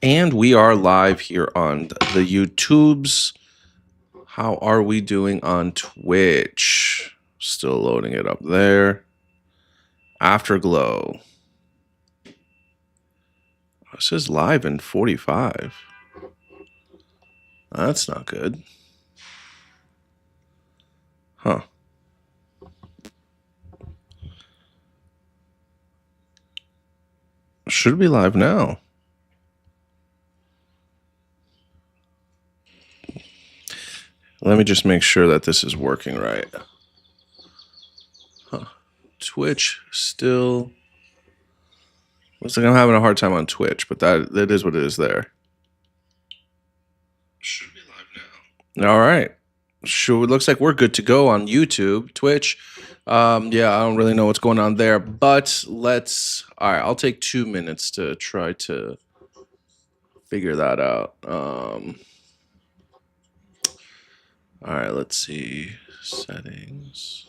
And we are live here on the YouTubes. How are we doing on Twitch? Still loading it up there. Afterglow. This is live in 45. That's not good. Huh. Should be live now. Let me just make sure that this is working right. Huh. Twitch still. Looks like I'm having a hard time on Twitch, but that is what it is there. Should be live now. All right. Sure. It looks like we're good to go on YouTube, Twitch. Yeah, I don't really know what's going on there, but let's. All right, I'll take 2 minutes to try to figure that out. All right, let's see settings.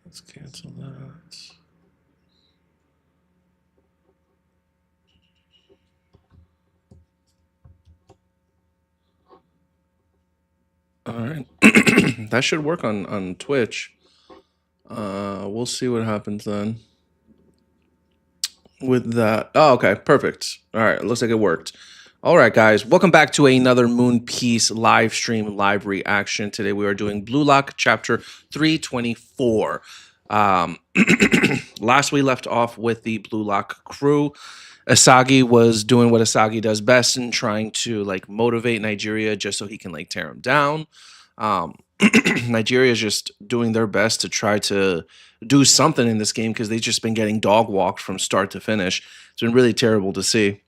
Let's cancel that. All right, that should work on Twitch. We'll see what happens then with that. Oh, okay, perfect. All right, it looks like it worked. All right, guys, welcome back to another Moon Piece live stream, live reaction. Today we are doing Blue Lock Chapter 324. Last we left off with the Blue Lock crew. Asagi was doing what Asagi does best and trying to like motivate Nigeria just so he can like tear him down. Nigeria is just doing their best to try to do something in this game because they've just been getting dog walked from start to finish. It's been really terrible to see.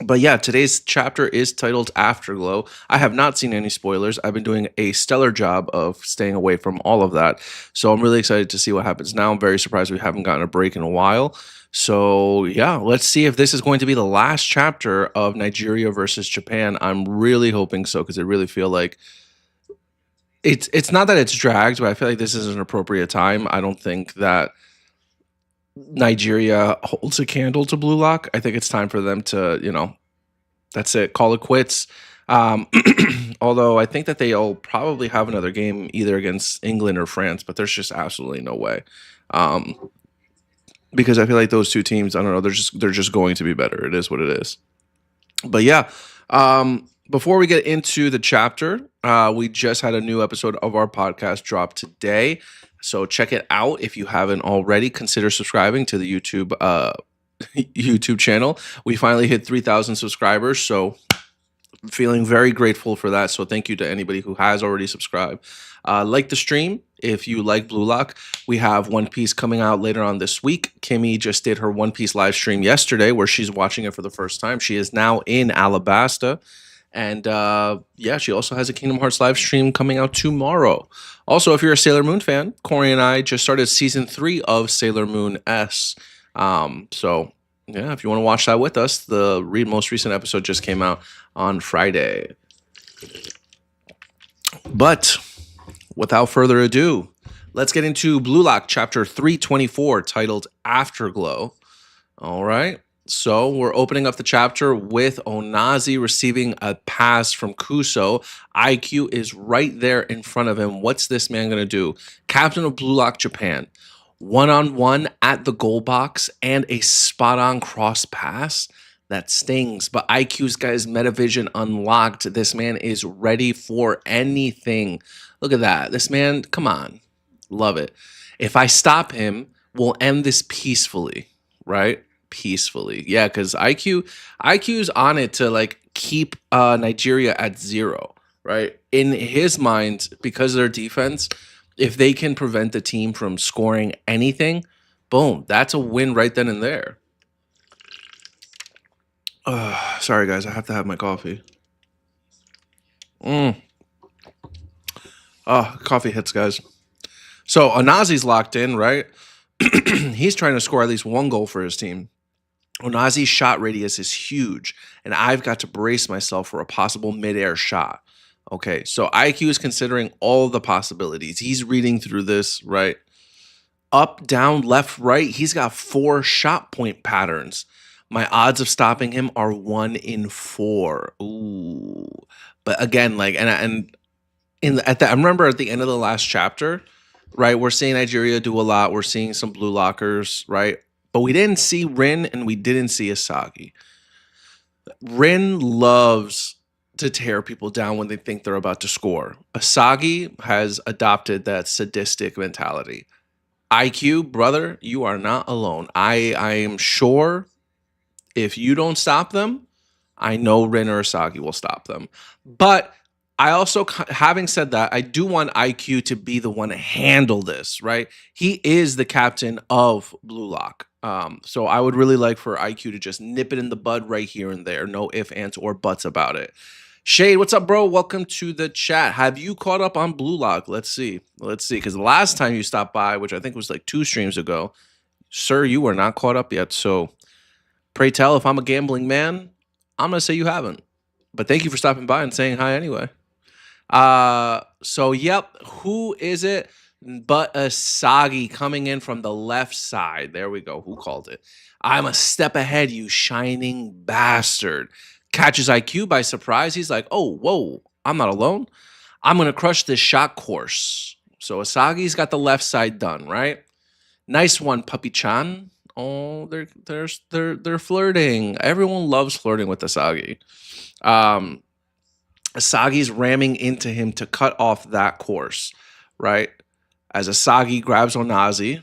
But yeah, today's chapter is titled Afterglow. I have not seen any spoilers. I've been doing a stellar job of staying away from all of that. So I'm really excited to see what happens now. I'm very surprised we haven't gotten a break in a while. So yeah, let's see if this is going to be the last chapter of Nigeria versus Japan. I'm really hoping so because I really feel like it's not that it's dragged, but I feel like this is an appropriate time. I don't think that Nigeria holds a candle to Blue Lock. I think it's time for them to, that's it, call it quits. Although I think that they'll probably have another game either against England or France, but there's just absolutely no way. Because I feel like those two teams, I don't know, they're just going to be better. It is what it is. But yeah, before we get into the chapter, we just had a new episode of our podcast drop today. So check it out if you haven't already. Consider subscribing to the YouTube YouTube channel. We finally hit 3,000 subscribers, so feeling very grateful for that. So thank you to anybody who has already subscribed. Like the stream if you like Blue Lock. We have One Piece coming out later on this week. Kimmy just did her One Piece live stream yesterday where she's watching it for the first time. She is now in Alabasta. And yeah, she also has a Kingdom Hearts live stream coming out tomorrow. Also, if you're a Sailor Moon fan, Corey and I just started season 3 of Sailor Moon S. So yeah, if you want to watch that with us, the most recent episode just came out on Friday. But without further ado, let's get into Blue Lock Chapter 324, titled Afterglow. All right. So we're opening up the chapter with Onazi receiving a pass from Kuso. IQ is right there in front of him. What's this man going to do? Captain of Blue Lock Japan. One-on-one at the goal box and a spot-on cross pass. That stings, but IQ's got his metavision unlocked. This man is ready for anything. Look at that. This man, come on. Love it. If I stop him, we'll end this peacefully, right? Peacefully. Yeah, because IQ's on it to like keep Nigeria at 0, right? In his mind, because of their defense, if they can prevent the team from scoring anything, boom, that's a win right then and there. Sorry, guys. I have to have my coffee. Coffee hits, guys. So, Anazi's locked in, right? He's trying to score at least one goal for his team. Onazi's shot radius is huge, and I've got to brace myself for a possible midair shot. Okay, so IQ is considering all the possibilities. He's reading through this, right? Up, down, left, right. He's got 4 shot point patterns. My odds of stopping him are 1 in 4. Ooh. But again, like, and I remember at the end of the last chapter, right? We're seeing Nigeria do a lot. We're seeing some blue lockers, right? But we didn't see Rin and we didn't see Asagi. Rin loves to tear people down when they think they're about to score. Asagi has adopted that sadistic mentality. IQ, brother, you are not alone. I am sure if you don't stop them, I know Rin or Asagi will stop them. But I also, having said that, I do want IQ to be the one to handle this, right? He is the captain of Blue Lock. So I would really like for IQ to just nip it in the bud right here and there. No ifs, ands, or buts about it. Shade, what's up, bro? Welcome to the chat. Have you caught up on Blue Lock? Let's see. Let's see. Because the last time you stopped by, which I think was like 2 streams ago, sir, you were not caught up yet. So pray tell, if I'm a gambling man, I'm going to say you haven't. But thank you for stopping by and saying hi anyway. So yep, who is it but Asagi coming in from the left side? There we go. Who called it? I'm a step ahead, you shining bastard. Catches IQ by surprise. He's like, oh, whoa, I'm not alone. I'm going to crush this shot course. So Asagi's got the left side done, right? Nice one, Puppy-chan. Oh, they're flirting. Everyone loves flirting with Asagi. Asagi's ramming into him to cut off that course, right? As Asagi grabs Onazi.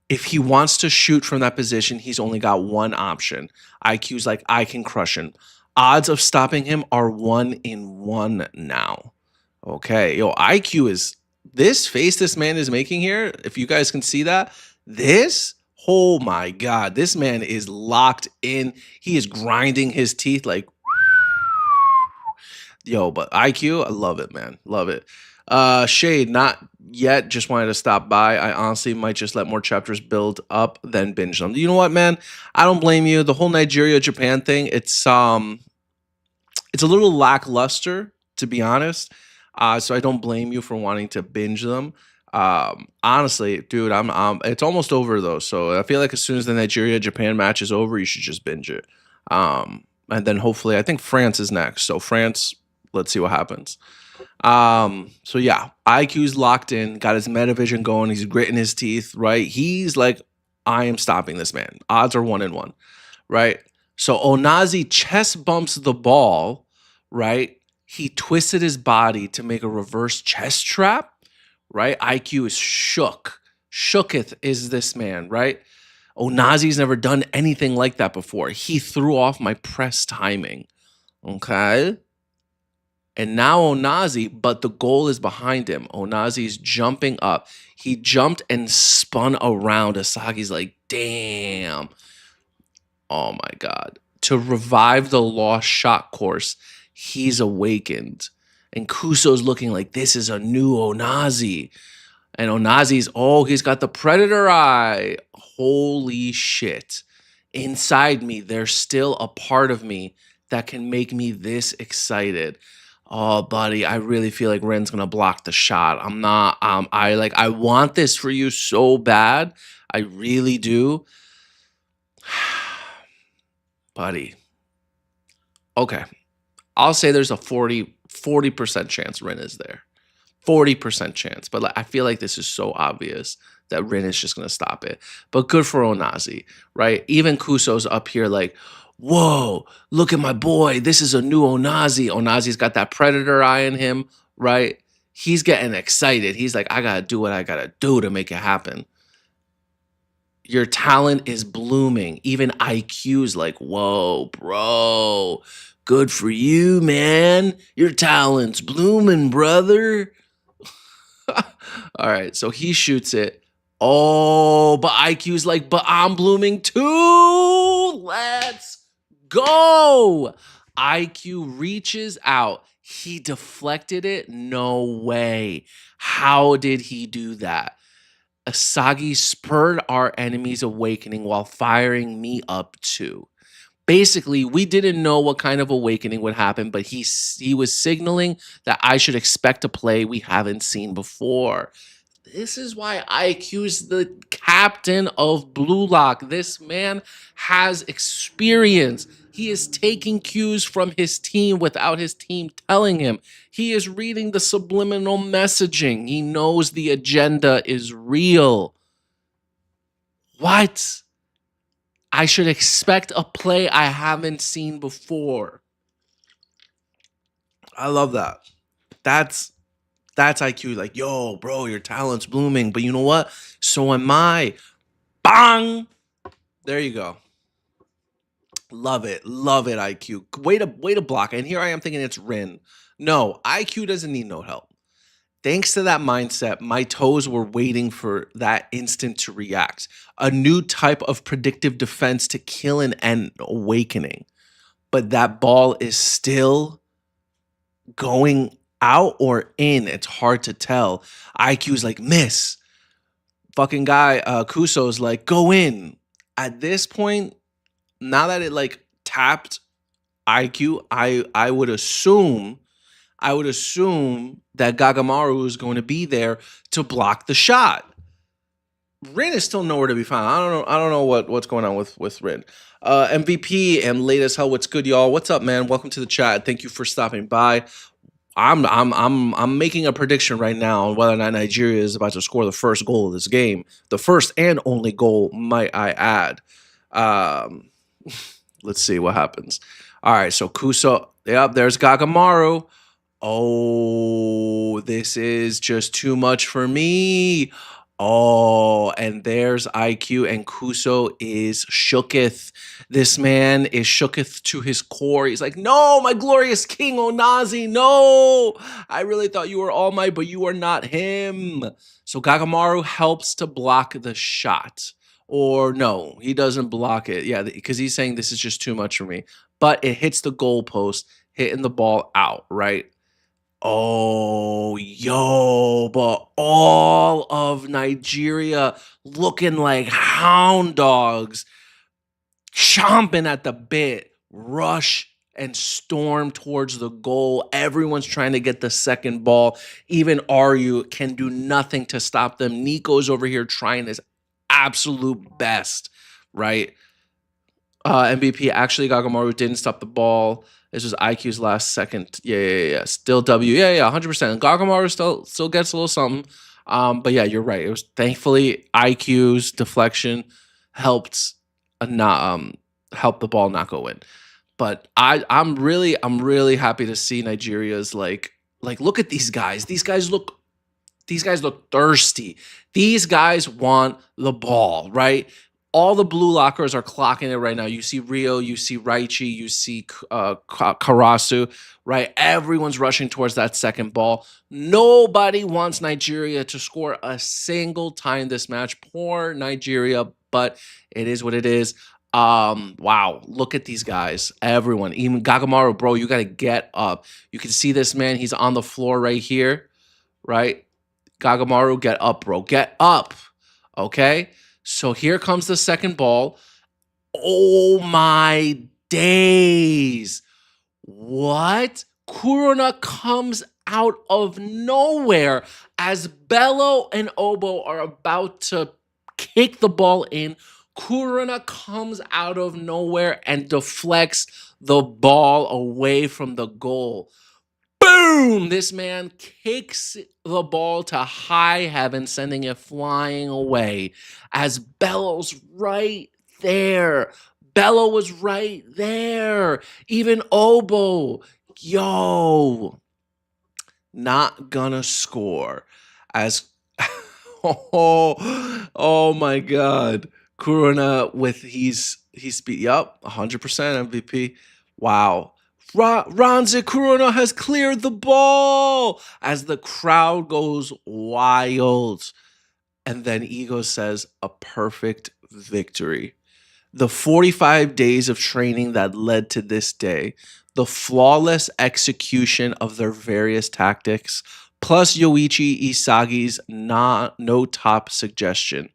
If he wants to shoot from that position, he's only got one option. IQ's like, I can crush him. Odds of stopping him are 1 in 1 now. Okay, yo, IQ is, this face this man is making here, if you guys can see that, this, oh my God, this man is locked in. He is grinding his teeth like, yo, but IQ, I love it, man. Love it. Shade, not yet. Just wanted to stop by. I honestly might just let more chapters build up, then binge them. You know what, man? I don't blame you. The whole Nigeria Japan thing, it's a little lackluster, to be honest. So I don't blame you for wanting to binge them. Honestly, dude, it's almost over though. So I feel like as soon as the Nigeria Japan match is over, you should just binge it. And then hopefully, I think France is next. So France, let's see what happens. So yeah, IQ's locked in, got his metavision going. He's gritting his teeth, right? He's like, I am stopping this man. Odds are 1 in 1, right? So Onazi chest bumps the ball, right? He twisted his body to make a reverse chest trap, right? IQ is shook. Shooketh is this man, right? Onazi's never done anything like that before. He threw off my press timing, okay? And now Onazi, but the goal is behind him. Onazi's jumping up. He jumped and spun around. Asagi's like, damn. Oh my God. To revive the lost shot course, he's awakened. And Kuso's looking like this is a new Onazi. And Onazi's, oh, he's got the predator eye. Holy shit. Inside me, there's still a part of me that can make me this excited. Oh, buddy, I really feel like Ren's gonna block the shot. I'm not, I want this for you so bad. I really do. Buddy. Okay. I'll say there's a 40% chance Ren is there. 40% chance. But I feel like this is so obvious that Rin is just going to stop it. But good for Onazi, right? Even Kuso's up here like, whoa, look at my boy. This is a new Onazi. Onazi's got that predator eye in him, right? He's getting excited. He's like, I got to do what I got to do to make it happen. Your talent is blooming. Even IQ's like, whoa, bro. Good for you, man. Your talent's blooming, brother. All right, so he shoots it. Oh, but IQ's like, but I'm blooming too. Let's go. IQ reaches out. He deflected it? No way. How did he do that? Asagi spurred our enemy's awakening while firing me up too. Basically, we didn't know what kind of awakening would happen, but he was signaling that I should expect a play we haven't seen before. This is why I accuse the captain of Blue Lock. This man has experience. He is taking cues from his team without his team telling him. He is reading the subliminal messaging. He knows the agenda is real. What? I should expect a play I haven't seen before. I love that. That's IQ. Like, yo, bro, your talent's blooming. But you know what? So am I. Bang! There you go. Love it. Love it, IQ. Way to block. And here I am thinking it's Rin. No, IQ doesn't need no help. Thanks to that mindset, my toes were waiting for that instant to react. A new type of predictive defense to kill an awakening. But that ball is still going out or in. It's hard to tell. IQ's like, miss. Fucking guy, Kuso's like, go in. At this point, now that it like tapped IQ, I would assume that Gagamaru is going to be there to block the shot. Rin is still nowhere to be found. I don't know what's going on with Rin. MVP and late as hell. What's good, y'all? What's up, man? Welcome to the chat. Thank you for stopping by. I'm making a prediction right now on whether or not Nigeria is about to score the first goal of this game. The first and only goal, might I add. Let's see what happens. All right, so Kuso, yep, there's Gagamaru. Oh, this is just too much for me. Oh, and there's IQ, and Kuso is shooketh. This man is shooketh to his core. He's like, no, my glorious king Onazi, no. I really thought you were All Might, but you are not him. So Gagamaru helps to block the shot. Or no, he doesn't block it. Yeah, because he's saying this is just too much for me. But it hits the goalpost, hitting the ball out, right? Oh, yo, but all of Nigeria looking like hound dogs, chomping at the bit, rush and storm towards the goal. Everyone's trying to get the second ball. Even Aryu can do nothing to stop them. Nico's over here trying his absolute best, right? MVP, actually, Gagamaru didn't stop the ball. This was IQ's last second. Yeah. Still W. Yeah, 100%. Gagamaru still gets a little something. But yeah, you're right. It was thankfully IQ's deflection helped help the ball not go in. But I'm really happy to see Nigeria's like look at these guys. These guys look thirsty. These guys want the ball, right? All the blue lockers are clocking it right now. You see Rio, you see Raichi, you see Karasu, right? Everyone's rushing towards that second ball. Nobody wants Nigeria to score a single time this match. Poor Nigeria, but it is what it is. Wow, look at these guys. Everyone, even Gagamaru, bro, you got to get up. You can see this man. He's on the floor right here, right? Gagamaru, get up, bro. Get up, okay? So here comes the second ball. Oh my days. What? Kurona comes out of nowhere as Bello and Obo are about to kick the ball in. Kurona comes out of nowhere and deflects the ball away from the goal. Boom! This man kicks the ball to high heaven, sending it flying away as Bello's right there. Bello was right there. Even Obo, yo, not gonna score. As oh my God, Kurona with he's speed. Yup, 100% MVP. Wow. Ranze Kurona has cleared the ball as the crowd goes wild. And then Ego says, a perfect victory. The 45 days of training that led to this day, the flawless execution of their various tactics, plus Yoichi Isagi's no top suggestion.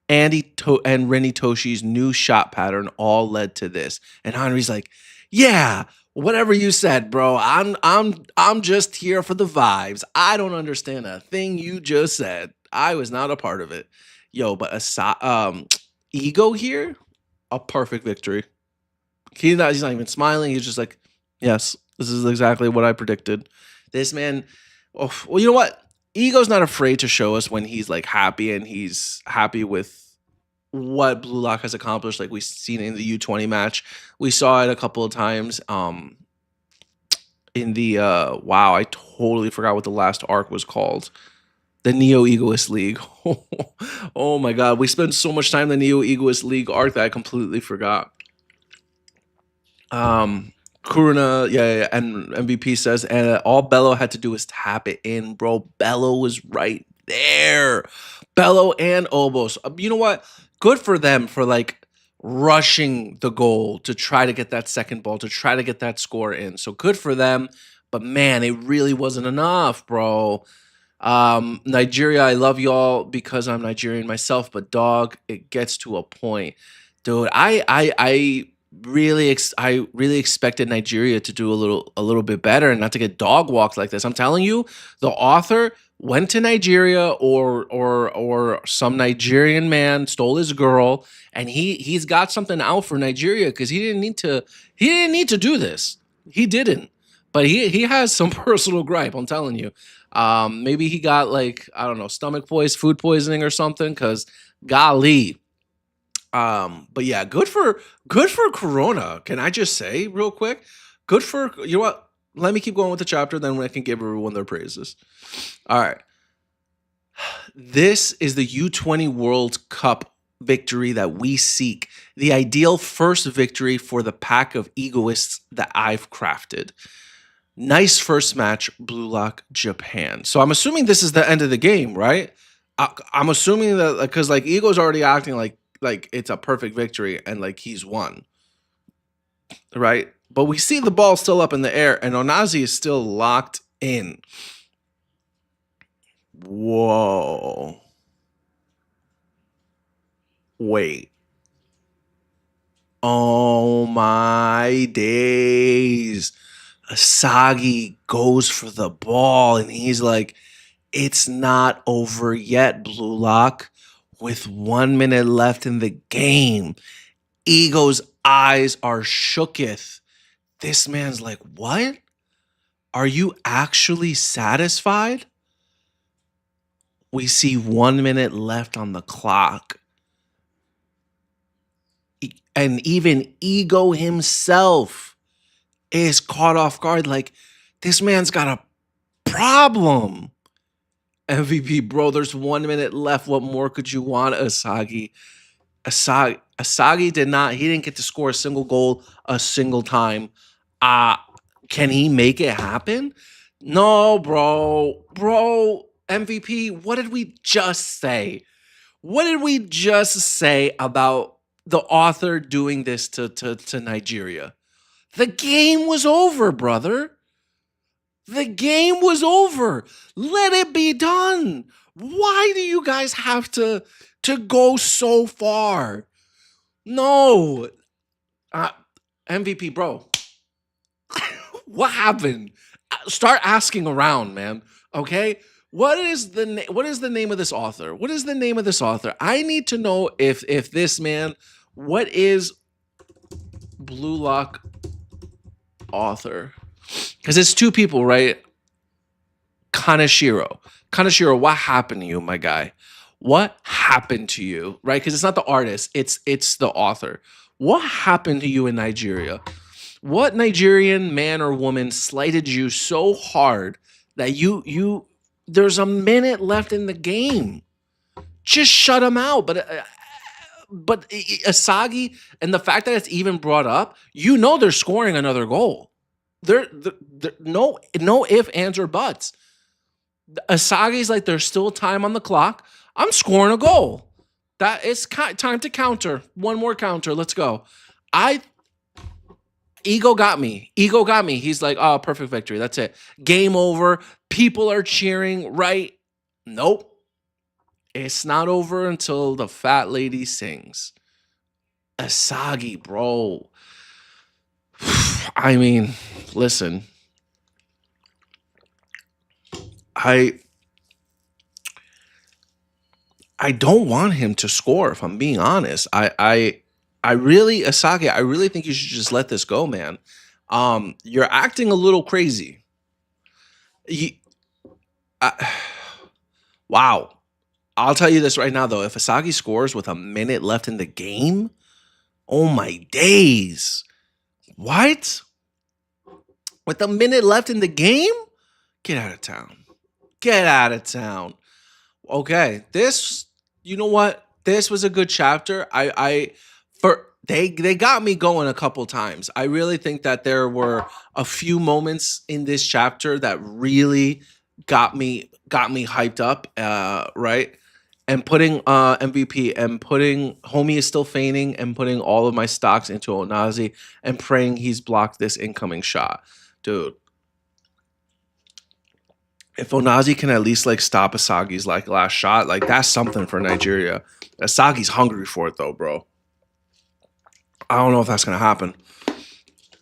And Renny Toshi's new shot pattern all led to this. And Henry's like, "Yeah, whatever you said, bro. I'm just here for the vibes. I don't understand a thing you just said. I was not a part of it." Yo, but Ego here, a perfect victory. He's not even smiling. He's just like, "Yes, this is exactly what I predicted." This man, oh, well, you know what? Ego's not afraid to show us when he's like happy and he's happy with what Blue Lock has accomplished. Like we've seen in the U20 match, we saw it a couple of times. In the wow, I totally forgot what the last arc was called. The Neo Egoist League. Oh my god, we spent so much time in the Neo Egoist League arc that I completely forgot. Kuruna, yeah, and MVP says, and all Bello had to do was tap it in, bro. Bello was right there. Bello and Obos. You know what? Good for them for like rushing the goal to try to get that second ball, to try to get that score in. So good for them. But man, it really wasn't enough, bro. Nigeria, I love y'all because I'm Nigerian myself, but dog, it gets to a point, dude. I I really expected Nigeria to do a little bit better and not to get dog walked like this. I'm telling you, the author went to Nigeria or some Nigerian man stole his girl and he's got something out for Nigeria because he didn't need to do this. He didn't. But he has some personal gripe, I'm telling you. Maybe he got like, I don't know, food poisoning or something, because golly. But yeah, good for Corona. Can I just say real quick? Good for, you know what? Let me keep going with the chapter, then I can give everyone their praises. All right. This is the U20 World Cup victory that we seek. The ideal first victory for the pack of egoists that I've crafted. Nice first match, Blue Lock Japan. So I'm assuming this is the end of the game, right? I'm assuming that because like Ego's already acting like it's a perfect victory and like he's won, right? But we see the ball still up in the air and Onazi is still locked in. Whoa. Wait. Oh my days. Asagi goes for the ball and he's like, "It's not over yet, Blue Lock." With 1 minute left in the game, Ego's eyes are shooketh. This man's like, "What? Are you actually satisfied?" We see 1 minute left on the clock. And even Ego himself is caught off guard. Like, this man's got a problem. MVP, bro, there's 1 minute left. What more could you want, Asagi? Asagi didn't get to score a single goal a single time. Can he make it happen? No, bro. Bro, MVP, what did we just say? What did we just say about the author doing this to Nigeria? The game was over, brother. The game was over. Let it be done. Why do you guys have to go so far? No. MVP, bro. What happened? Start asking around, man. Okay? What is the name of this author? What is the name of this author? I need to know if this man, what is Blue Lock author? Because it's two people, right? Kaneshiro, what happened to you, my guy? What happened to you, right? Because it's not the artist, it's the author. What happened to you in Nigeria? What Nigerian man or woman slighted you so hard that you there's a minute left in the game? Just shut him out. But Asagi, and the fact that it's even brought up, you know they're scoring another goal. There no ifs, ands, or buts. Asagi's like, there's still time on the clock. I'm scoring a goal. That it's time to counter. One more counter. Let's go. Ego got me. He's like, "Oh, perfect victory. That's it. Game over. People are cheering, right?" Nope. It's not over until the fat lady sings. Asagi, bro. I mean, listen, I I don't want him to score if I'm being honest. I really Asagi, I really think you should just let this go, man. You're acting a little crazy. You, I, wow. I'll tell you this right now though, if Asagi scores with a minute left in the game, oh my days. What? With a minute left in the game? Get out of town. Get out of town. Okay, this, you know what? This was a good chapter. I for they got me going a couple times. I really think that there were a few moments in this chapter that really got me hyped up, right? And putting MVP and putting homie is still feigning and putting all of my stocks into Onazi and praying he's blocked this incoming shot. Dude, if Onazi can at least like stop Asagi's like last shot, like that's something for Nigeria. Asagi's hungry for it though, bro. I don't know if that's gonna happen.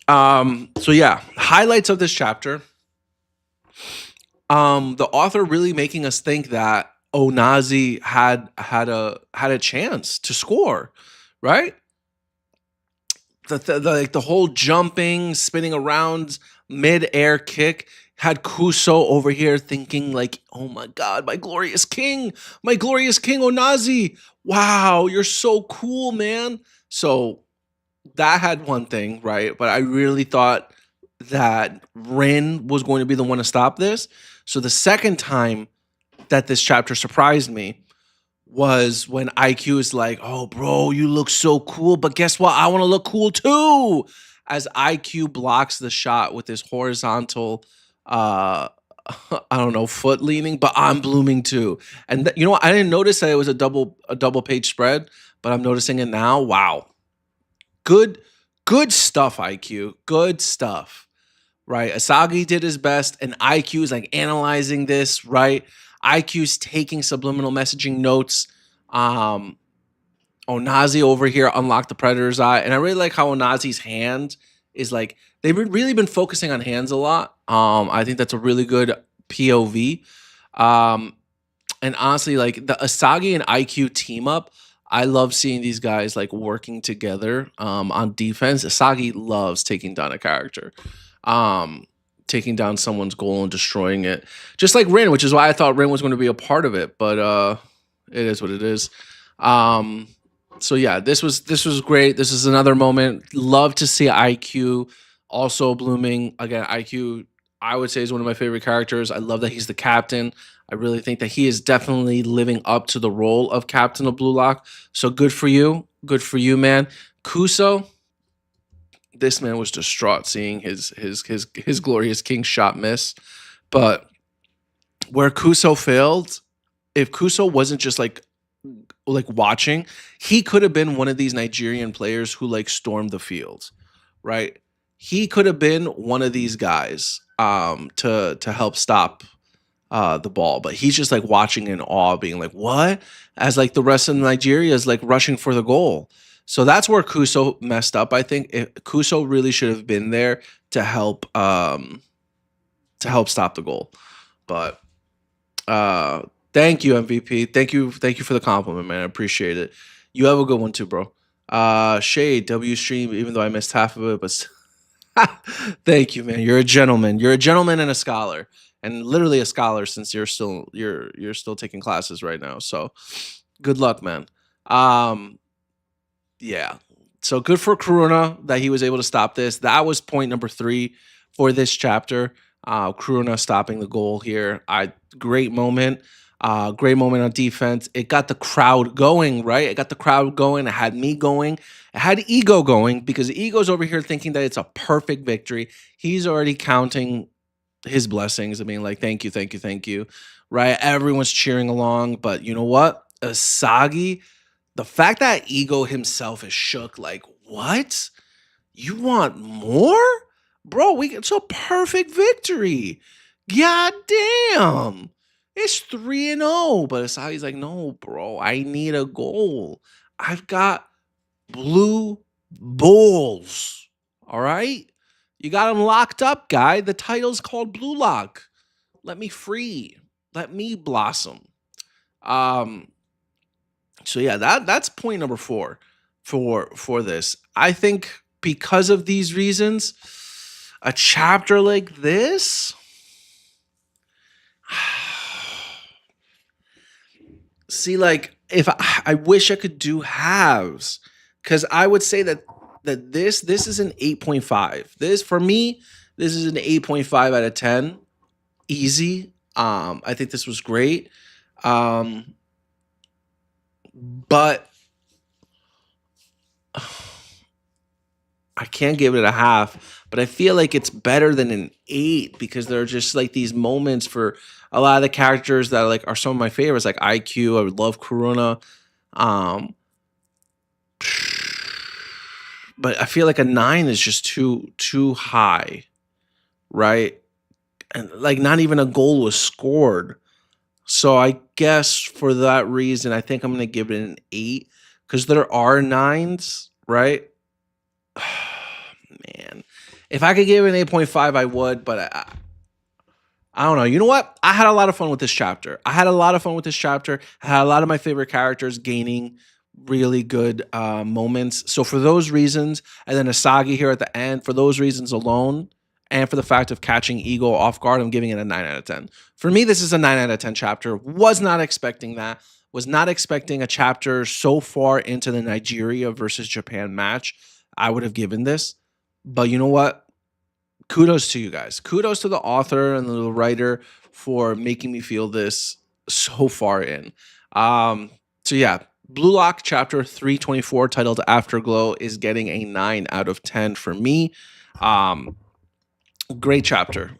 So yeah, highlights of this chapter. The author really making us think that Onazi had a chance to score, right? The whole jumping, spinning around, mid-air kick had Kuso over here thinking like, "Oh my god, my glorious king Onazi! Wow, you're so cool, man!" So that had one thing, right? But I really thought that Rin was going to be the one to stop this. So the second time that this chapter surprised me was when IQ is like, "Oh, bro, you look so cool, but guess what? I want to look cool too." As IQ blocks the shot with his horizontal, uh, I don't know, foot leaning, but I'm blooming too. And you know what? I didn't notice that it was a double page spread, but I'm noticing it now. Wow, good, good stuff, IQ. Good stuff, right? Asagi did his best, and IQ is like analyzing this, right? IQ's taking subliminal messaging notes. Um, Onazi over here unlocked the Predator's Eye, and I really like how Onazi's hand is like they've really been focusing on hands a lot. I think that's a really good POV. Um, and honestly, like the Asagi and IQ team up, I love seeing these guys like working together on defense. Asagi loves taking down a character, um, taking down someone's goal and destroying it, just like Rin, which is why I thought Rin was going to be a part of it. But it is what it is. Um, so yeah, this was great. This is another moment. Love to see IQ also blooming again. IQ, I would say, is one of my favorite characters. I love that he's the captain. I really think that he is definitely living up to the role of captain of Blue Lock. So good for you, man. Kuso, this man was distraught seeing his glorious king shot miss. But where Kuso failed, if Kuso wasn't just like watching, he could have been one of these Nigerian players who like stormed the field, right? He could have been one of these guys to help stop the ball, but he's just like watching in awe, being like, "What?" As like the rest of Nigeria is like rushing for the goal. So that's where Kuso messed up. I think Kuso really should have been there to help stop the goal. But uh thank you, MVP. Thank you for the compliment, man. I appreciate it. You have a good one too, bro. Shade W stream, even though I missed half of it, but thank you, man. You're a gentleman. You're a gentleman and a scholar, and literally a scholar since you're still taking classes right now. So good luck, man. Um, yeah. So good for Kuruna that he was able to stop this. That was point number 3 for this chapter. Kuruna stopping the goal here. Great moment. Great moment on defense. It got the crowd going, right? It got the crowd going. It had me going. It had Ego going because Ego's over here thinking that it's a perfect victory. He's already counting his blessings. I mean, like, thank you, thank you, thank you. Right? Everyone's cheering along. But you know what? Asagi, the fact that Ego himself is shook, like, what? You want more? Bro, it's a perfect victory. God damn. It's 3-0. But Asagi's like, no, bro, I need a goal. I've got blue bulls. All right? You got them locked up, guy. The title's called Blue Lock. Let me free. Let me blossom. Um, so yeah, that's point number 4 for this. I think because of these reasons, a chapter like this, see, like if I wish I could do halves, because I would say that this is an 8.5. This for me, this is an 8.5 out of 10. Easy. I think this was great. But I can't give it a half, but I feel like it's better than an 8 because there are just like these moments for a lot of the characters that like are some of my favorites, like IQ. I would love Corona. Um, but I feel like a 9 is just too high, right? And like not even a goal was scored. So I guess for that reason, I think I'm gonna give it an 8 because there are 9s, right? Man, if I could give it an 8.5, I would, but I don't know. You know what? I had a lot of fun with this chapter. I had a lot of fun with this chapter. I had a lot of my favorite characters gaining really good moments. So for those reasons, and then Asagi here at the end, for those reasons alone, and for the fact of catching Ego off guard, I'm giving it a 9 out of 10. For me, this is a 9 out of 10 chapter. Was not expecting that. Was not expecting a chapter so far into the Nigeria versus Japan match. I would have given this. But you know what? Kudos to you guys. Kudos to the author and the writer for making me feel this so far in. So yeah, Blue Lock chapter 324 titled Afterglow is getting a 9 out of 10 for me. Great chapter.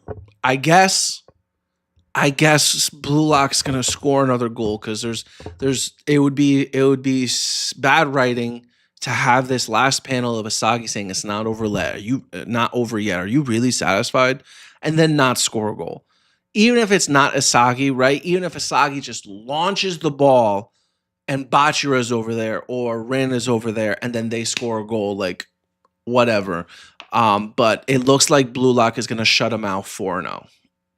I guess Blue Lock's gonna score another goal because it would be bad writing to have this last panel of Asagi saying it's not over yet. Are you not over yet? Are you really satisfied? And then not score a goal. Even if it's not Asagi, right? Even if Asagi just launches the ball and Bachira's over there or Rin is over there and then they score a goal, like whatever. But it looks like Blue Lock is gonna shut them out 4-0.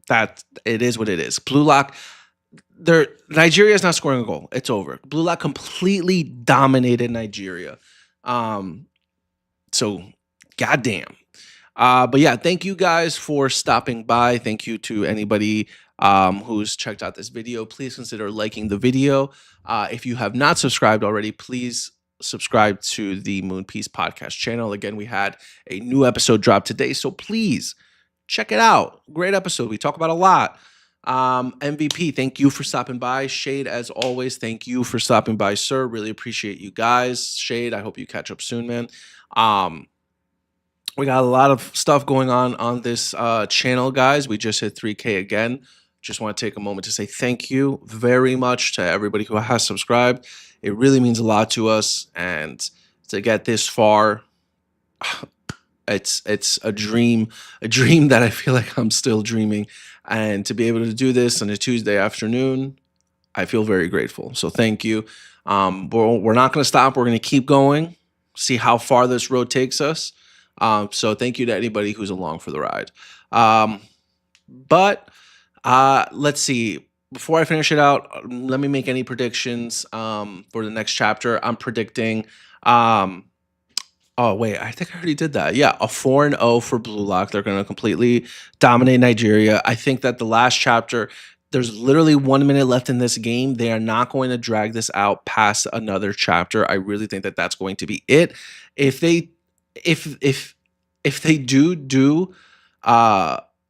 That it is what it is. Blue Lock, Nigeria is not scoring a goal. It's over. Blue Lock completely dominated Nigeria. So goddamn. But yeah, thank you guys for stopping by. Thank you to anybody who's checked out this video. Please consider liking the video. If you have not subscribed already, please subscribe to the Moon Piece podcast channel. Again, we had a new episode drop today, so please check it out. Great episode. We talk about a lot. MVP, thank you for stopping by. Shade, as always, thank you for stopping by, sir. Really appreciate you guys. Shade, I hope you catch up soon, man. We got a lot of stuff going on this channel, guys. We just hit 3K again. Just want to take a moment to say thank you very much to everybody who has subscribed. It really means a lot to us, and to get this far, it's a dream that I feel like I'm still dreaming. And to be able to do this on a Tuesday afternoon, I feel very grateful. So thank you. We're not going to stop. We're going to keep going, see how far this road takes us. So thank you to anybody who's along for the ride. But let's see. Before I finish it out, let me make any predictions for the next chapter. I'm predicting. Oh, wait, I think I already did that. Yeah, a 4-0 for Blue Lock. They're going to completely dominate Nigeria. I think that the last chapter, there's literally 1 minute left in this game. They are not going to drag this out past another chapter. I really think that that's going to be it. If they do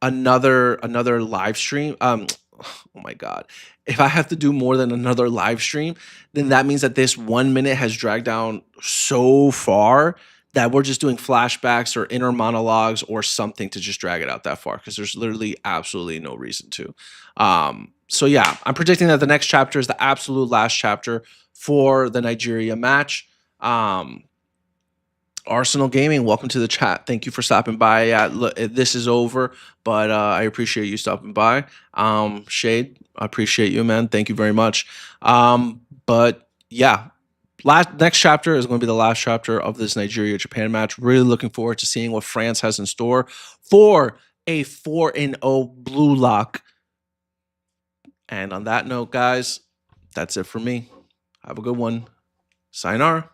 another live stream, oh my God. If I have to do more than another live stream, then that means that this 1 minute has dragged down so far that we're just doing flashbacks or inner monologues or something to just drag it out that far, because there's literally absolutely no reason to. So yeah, I'm predicting that the next chapter is the absolute last chapter for the Nigeria match. Arsenal Gaming, welcome to the chat. Thank you for stopping by. This is over, but I appreciate you stopping by. Shade, I appreciate you, man. Thank you very much. But yeah, next chapter is going to be the last chapter of this Nigeria Japan match. Really looking forward to seeing what France has in store for a 4-0 Blue Lock. And on that note, guys, that's it for me. Have a good one. Sayonara.